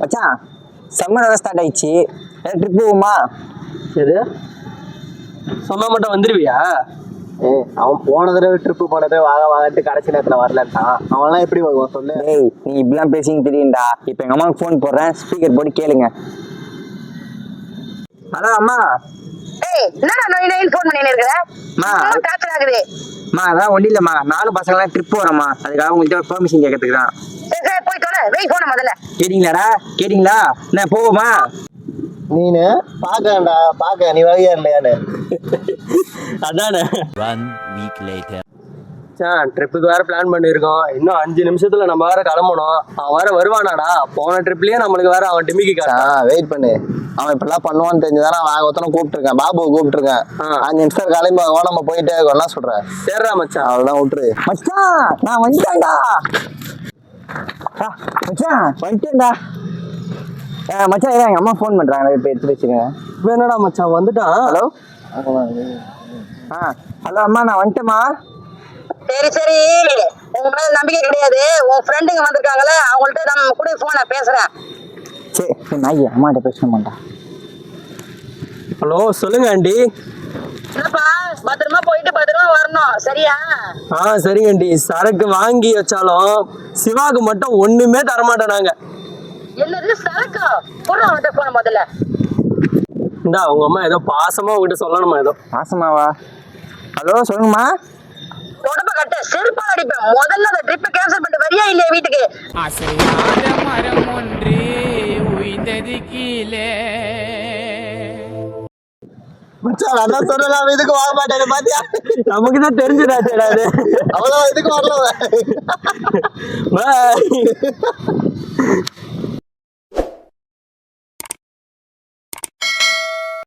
மச்சான் சம்மர் வேற ஸ்டார்ட் ஆயிடுச்சு. ட்ரிப் போகுமா? சரி சொன்னா மட்டும் வந்துருவியா? அவன் போன தடவை ட்ரிப்பு போனதே வாங்கட்டு கடைசி நேரத்தில் வரலன்ட்டான். அவன்லாம் எப்படி வருவான் சொல்லு? டேய் நீ இப்படிலாம் பேசிங்க தெரியும்டா. இப்போ எங்கள் அம்மாவுக்கு ஃபோன் போடுறேன், ஸ்பீக்கர் போட்டு கேளுங்க. ஹலோ அம்மா. என்னடா நோய் ஃபோன் பண்ணிட்டு இருக்கற? டார்ச்சர் ஆகுது. அதான் ஒன்றும் இல்லைம்மா, 4 பசங்களாம் ட்ரிப் போகிறோம்மா, அதுக்காக உங்கள்கிட்ட பெர்மிஷன் கேட்கறதுக்கு தான். சரி போய் தொலை, வெய் போன முதல்ல. கேட்டீங்களா? நான் போவோமா? நீனு பாக்கண்டா பாக்க நீ வகையா இல்லையான்னு. அதானே. 1 week later. ட்ரிப்புக்கு வேற பிளான் பண்ணியிருக்கோம். இன்னும் 5 நிமிஷத்துல நம்ம வேற கிளம்பணும். அவன் வேற வருவானாடா? போன ட்ரிப்லயே நம்மளுக்கு வேற அவன் டிமிக்கி காட்டான். வெயிட் பண்ணு, அவன் இப்பெல்லாம் பண்ணுவான்னு தெரிஞ்சுதானே நான் ஒருத்தனை கூப்பிட்டுருக்கேன், பாபுவை கூப்பிட்டுருக்கேன். 5 நிமிஷம் கிளம்பி நம்ம போயிட்டே இருக்கோம். என்ன சொல்றேன்? சரிடா மச்சான், அவ்வளவுதான் விட்டுரு. மச்சான் நான் வந்துட்டேன்டா. வந்துட்டேன்டா மச்சான். எங்கள் அம்மா ஃபோன் பண்ணுறாங்க, இப்போ எடுத்து வச்சுக்கோங்க. இப்போ என்னடா மச்சான் வந்துட்டான்? ஹலோ ஹலோ அம்மா, நான் வந்துட்டேம்மா. சரி உங்க மேல நம்பிக்கை கிடையாது. உன் ஃப்ரெண்டுங்க வந்திருக்காங்களே, அவங்கள்ட்ட நம்ம கூட போன பேசுறேன். சரி நாய் அம்மாட்ட பேச மாட்டா. ஹலோ சொல்லுங்க ஆண்டி. என்னப்பா, பத்திரமா போயிட்டு பத்திரமா வரணும், சரியா? சரிங்க ஆண்டி. சரக்கு வாங்கி வச்சாலும் சிவாக்கு மட்டும் ஒண்ணுமே தரமாட்டோம் நாங்க. என்னது சரக்கா? போன அவன்கிட்ட போன முதல்ல. இந்தா உங்க அம்மா ஏதோ பாசமா உங்ககிட்ட சொல்லணுமா? ஏதோ பாசமாவா? ஹலோ சொல்லுங்கம்மா. உடம்ப கட்ட செருப்பால் அடிப்பேன். முதல்ல அந்த ட்ரிப்பை கேன்சல் பண்ணிட்டு வரியா இல்லையா வீட்டுக்கு? அசையாத மரம் ஒன்று உயிர்ந்தது கீழே. மச்சான் அதான் சொல்லலாம், இதுக்கு வாங்க மாட்டேன் பாத்தியா? நமக்கு தான் தெரிஞ்சுடாச்சு. அவ்வளோ இதுக்கு வரல. பாய்.